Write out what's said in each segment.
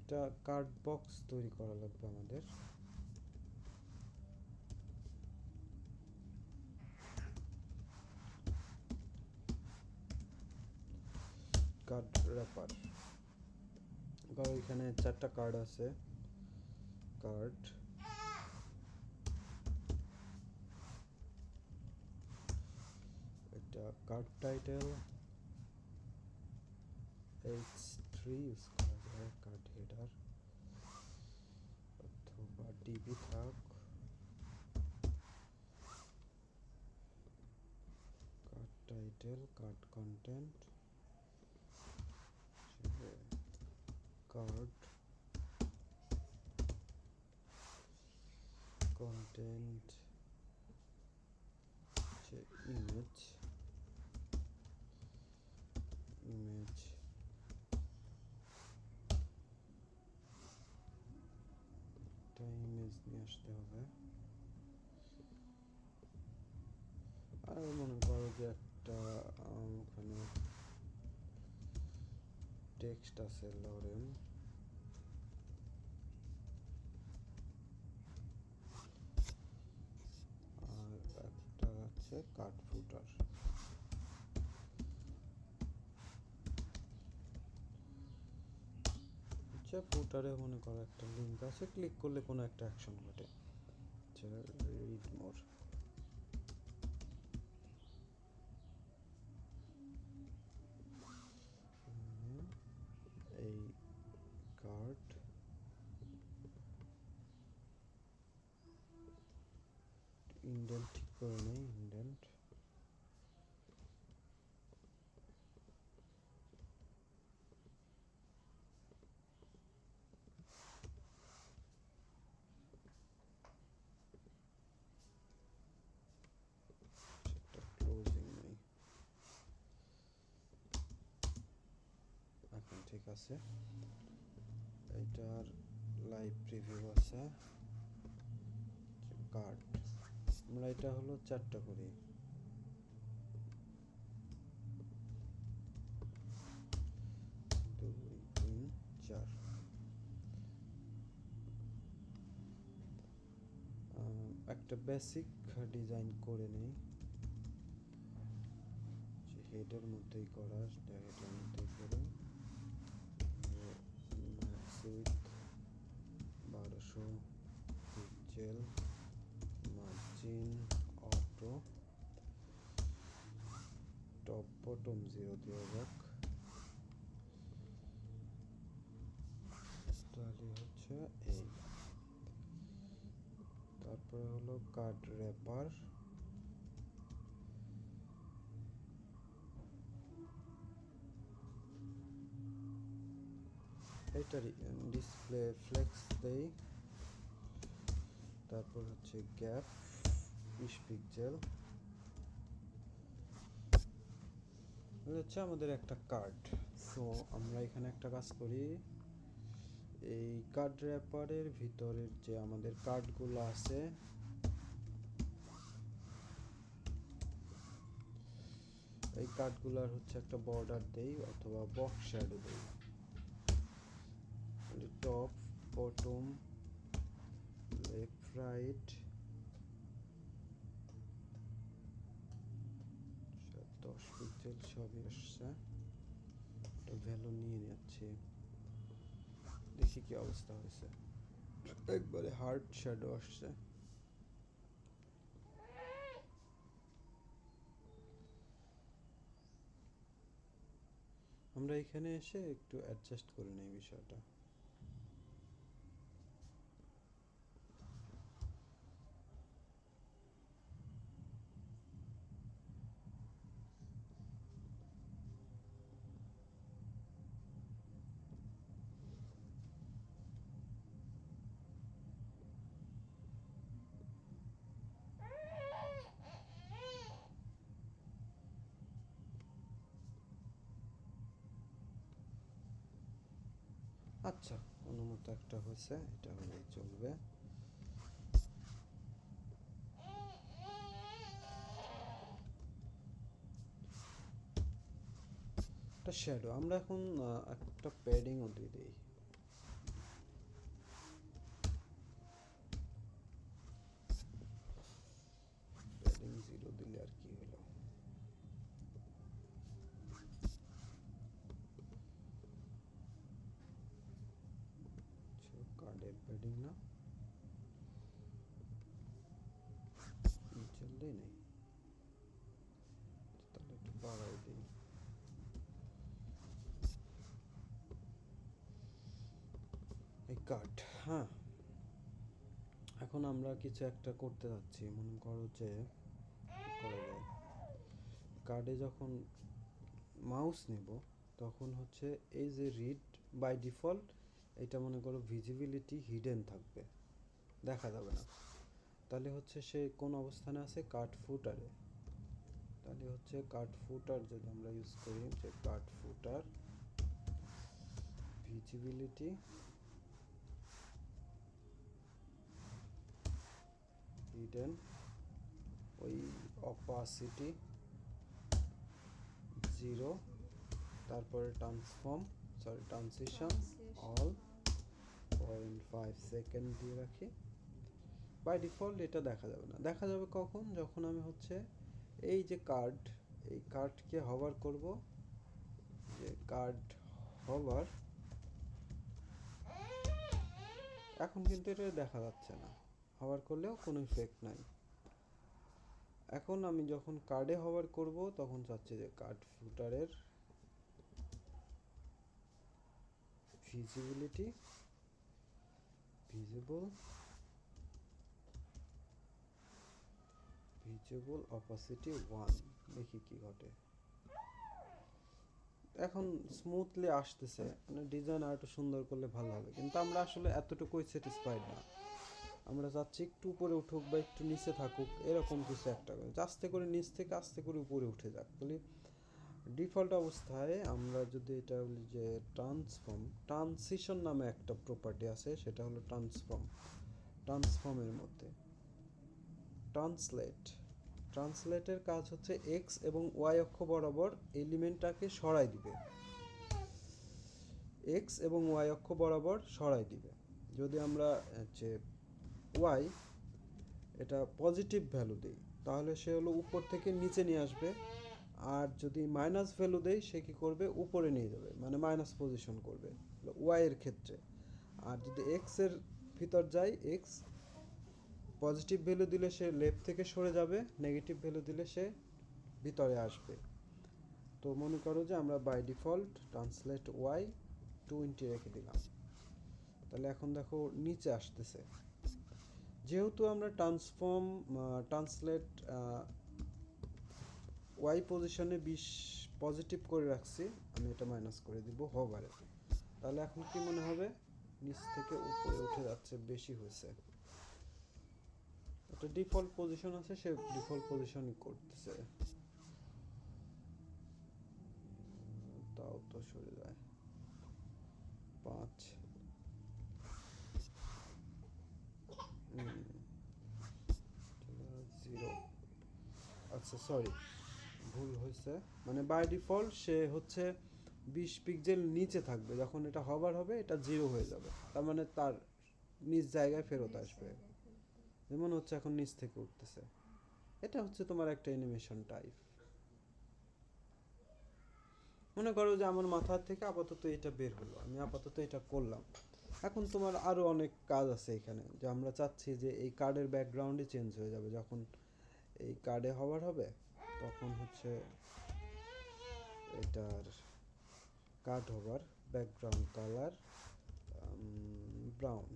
একটা card box তৈরি করা লাগবে আমাদের। কার্ড র্যাপার, কারণ এখানে 4টা কার্ড আছে। কার্ড, এটা কার্ড টাইটেল H3 ইউজ করা যায়, কার্ড হেডার অথবা ডিবি থাক। Card title, card content, card content, image, একটা ইমেজ নিয়ে আসতে হবে। আর মনে করো যে একটা ওখানে টেক্সট আছে লরেন, আর একটা আছে কার্ড ফুটার। আচ্ছা, ফুটারে মনে করো একটা লিঙ্ক আছে, ক্লিক করলে কোনো একটা অ্যাকশন ঘটে। আচ্ছা, রিড মোর। এই কার্ড ইন্ডেন্ট ঠিক করে নেই, ইন্ডেন্ট ক্লোজিং নেই। এখন ঠিক আছে, এটার লাইভ প্রিভিউ আছে। কার্ড আমরা এটা হলো 4টা করি, 2 3 4। একটা বেসিক ডিজাইন করে নেই, হেডের মধ্যেই করা, হেডের মধ্যেই করে ম্যাক্সিক 1200 pixel, margin auto, top bottom 0 দিয়ে যাক, তাহলে হচ্ছে এই। তারপরে হলো কার্ড র্যাপার, এটা ডিসপ্লে ফ্লেক্স দেই। তারপর হচ্ছে গ্যাপ 20 পিক্সেল। হচ্ছে আমাদের একটা কার্ড। সো আমরা এখানে একটা কাজ করি, এই কার্ড র্যাপারের ভিতরের যে আমাদের কার্ডগুলো আছে, এই কার্ডগুলোর হচ্ছে একটা বর্ডার দেই অথবা বক্স শ্যাডো দেই। Top bottom left right 10 pixel সবই আসছে। এটা ভ্যালু নিয়ে নিচ্ছি, দেখি কি অবস্থা হয়েছে। একবারে হার্ড শ্যাডো আসছে। আমরা এখানে এসে একটু অ্যাডজাস্ট করে নেই বিষয়টা। আচ্ছা, অনুমত একটা হয়েছে, এটা হলেই চলবে। একটা শ্যাডো আমরা এখন একটা প্যাডিংও দিয়ে দিই, আবার কি হলো? কার্ডের প্যাডিং না, চললেই নেই, তাহলে একটু বাড়াই দিই। এই কার্ড, হ্যাঁ, এখন আমরা কিছু একটা করতে যাচ্ছি। মনে করো যে করা যায়, কার্ডে যখন মাউস নেব তখন হচ্ছে এই যে রিড বাই ডিফল্ট, এটা মনে করো ভিজিবিলিটি হিডেন থাকবে, দেখা যাবে না। তাহলে হচ্ছে সে কোন অবস্থানে আছে? কার্ড ফুটারে। তাহলে হচ্ছে কার্ড ফুটার যদি আমরা ইউজ করি, যে কার্ড ফুটার ভিজিবিলিটি হিডেন, ওই অপাসিটি 0, তারপরে ট্রানজিশন অল 0.5 সেকেন্ড দিয়ে রাখি। বাই ডিফল্ট এটা দেখা যাবে না, দেখা যাবে কখন? যখন আমি হচ্ছে এই যে কার্ড, এই কার্ডকে হভার করব, যে কার্ড হভার, এখন কিন্তু এটা দেখা যাচ্ছে না, হভার করলেও কোনো ইফেক্ট নাই। এখন আমি যখন কার্ডে হভার করব তখন চাচ্ছি যে কার্ড ফুটারের ভিজিবিলিটি, ভিজিবল অপাসিটি 1, দেখি কি ঘটে। এখন স্মুথলি আসতেছে, মানে ডিজাইন আর একটু সুন্দর করলে ভালো হবে, কিন্তু আমরা আসলে এতটুকুই স্যাটিসফাইড না। আমরা চাচ্ছি একটু উপরে উঠুক বা একটু নিচে থাকুক, এরকম কিছু একটা করে, আস্তে করে নিচ থেকে আস্তে করে উপরে উঠে যাক। বলি ডিফল্ট অবস্থায় আমরা যদি এটা বলি যে ট্রানজিশন নামে একটা প্রপার্টি আছে, সেটা হলো ট্রান্সফর্মের মধ্যে ট্রান্সলেটের কাজ হচ্ছে এক্স এবং ওয়াই অক্ষ বরাবর এলিমেন্টটাকে সরাই দিবে, এক্স এবং ওয়াই অক্ষ বরাবর সরাই দিবে। যদি আমরা যে ওয়াই এটা পজিটিভ ভ্যালু দেই তাহলে সে হলো উপর থেকে নিচে নিয়ে আসবে, আর যদি মাইনাস ভ্যালু দেই সে কি করবে? উপরে নিয়ে যাবে, মানে মাইনাস পজিশন করবে ওয়াই এর ক্ষেত্রে। আর যদি এক্স এর ভিতর যাই, এক্স পজিটিভ ভ্যালু দিলে সে লেফট থেকে সরে যাবে, নেগেটিভ ভ্যালু দিলে সে ভিতরে আসবে। তো মনে করো যে আমরা বাই ডিফল্ট ট্রান্সলেট ওয়াই 20 রেখে দিলাম, তাহলে এখন দেখো নিচে আসতেছে। যেহেতু আমরা ট্রান্সলেট ওয়াই পজিশনে 20 পজিটিভ করে রাখছি, আমি এটা মাইনাস করে দিব হভারে, তাহলে এখন কি মনে হবে? নিচ থেকে উপরে উঠে যাচ্ছে, বেশি হয়েছে। এটা ডিফল্ট পজিশন আছে, সে ডিফল্ট পজিশনই করতেছে। তাও তো সরে যায় 5, 0। আচ্ছা সরি, ভুল হয়েছে, মানে বাই ডিফল্ট সে হচ্ছে 20 পিক্সেল নিচে থাকবে, যখন এটা হভার হবে এটা 0 হয়ে যাবে, তার মানে তার নিজ জায়গায় ফেরত আসবে। যেমন হচ্ছে এখন নিচ থেকে উঠতেছে, এটা হচ্ছে তোমার একটা অ্যানিমেশন টাইপ। মনে করো যে আমার মাথার থেকে আপাতত এটা বের হলো, আমি আপাতত এটা করলাম। এখন তোমার আরো অনেক কাজ আছে এখানে, যে আমরা চাচ্ছি যে এই কার্ডের ব্যাকগ্রাউন্ডই চেঞ্জ হয়ে যাবে যখন এই কার্ডে হভার হবে, তখন হচ্ছে এটার card hover background colour brown.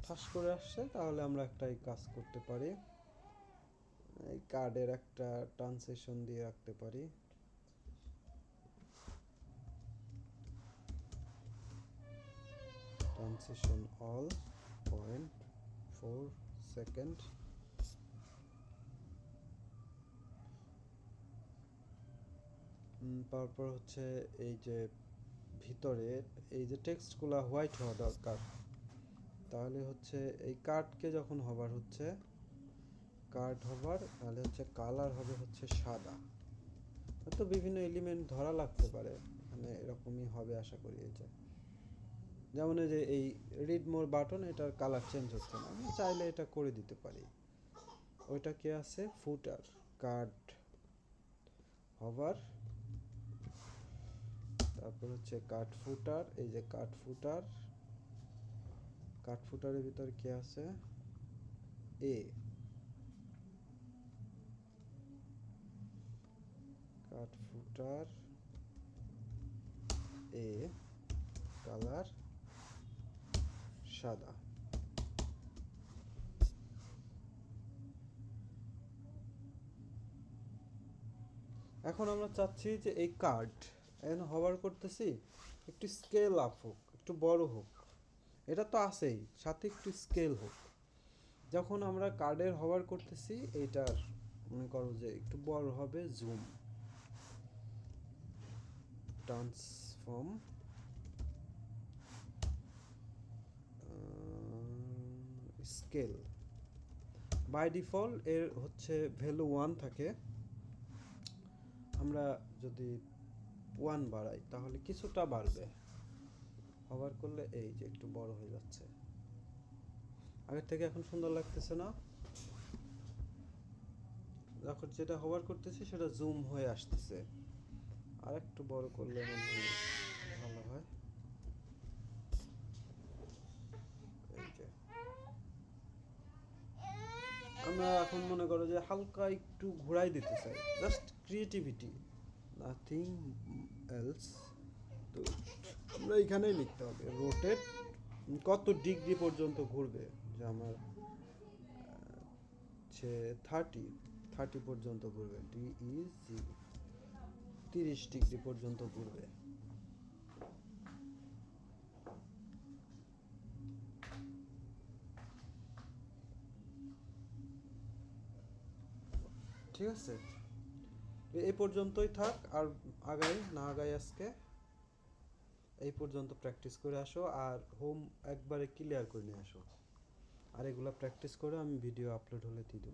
ঠাস করে আসছে, তাহলে আমরা একটা এই কাজ করতে পারি, এই কার্ডের একটা ট্রান্সলেশন দিয়ে রাখতে পারি, ট্রান্সলেশন অল 0.4 সেকেন্ড। তারপর হচ্ছে এই যে ভিতরে এই যে টেক্সটগুলো হোয়াইট হওয়া দরকার, তাহলে হচ্ছে এই কার্ডকে যখন হভার হচ্ছে, কার্ড হভার, তাহলে হচ্ছে কালার হবে হচ্ছে সাদা। তো বিভিন্ন এলিমেন্ট ধরা লাগতে পারে এখানে, এরকমই হবে আশা করি। এই যে যেমন এই যে এই রিড মোর বাটন, এটার কালার চেঞ্জ হচ্ছে না, আমি চাইলে এটা করে দিতে পারি। ওইটা কি আছে, ফুটার, কার্ড হভার, তারপর হচ্ছে কাট ফুটার, এই যে কাট ফুটার, কাট ফুটারের ভিতর কি আছে, এ কাট ফুটার এ, কালার সাদা। এখন আমরা চাচ্ছি যে এই কার্ড এখন হভার করতেছি, একটু স্কেল আপ হোক, একটু বড় হোক, এটা তো আছেই, সাথে একটু স্কেল হোক। যখন আমরা কার্ডের হভার করতেছি, এইটার মনে করো যে একটু বড় হবে, zoom, transform, scale. By default এর হচ্ছে ভ্যালু 1 থাকে, আমরা যদি 1 বাড়াই তাহলে কিছুটা বাড়বে, হভার করলে এই যে একটু বড় হয়ে যাচ্ছে, আগের থেকে এখন সুন্দর লাগতেছে না? যখন যেটা হভার করতেছি সেটা জুম হয়ে আসতেছে, আর একটু বড় করলে মনে হয় ভালো হয়। এই যে আমরা এখন মনে করো যে হালকা একটু ঘোরাই দিতে চাই, জাস্ট ক্রিয়েটিভিটি, নাথিং এলস। তো আমরা এখানেই লিখতে হবে রোটেট, কত ডিগ্রি পর্যন্ত ঘুরবে, যে আমার হচ্ছে 30 পর্যন্ত ঘুরবে, DEG 30 ডিগ্রি পর্যন্ত ঘুরবে। ঠিক আছে, এই পর্যন্তই থাক, আর আগাই না আগাই আজকে, এই পর্যন্ত প্র্যাকটিস করে আসো, আর হোম একবারে ক্লিয়ার করে নিয়ে আসো, আর এগুলো প্র্যাকটিস করে আমি ভিডিও আপলোড হলে দিয়ে দেবো।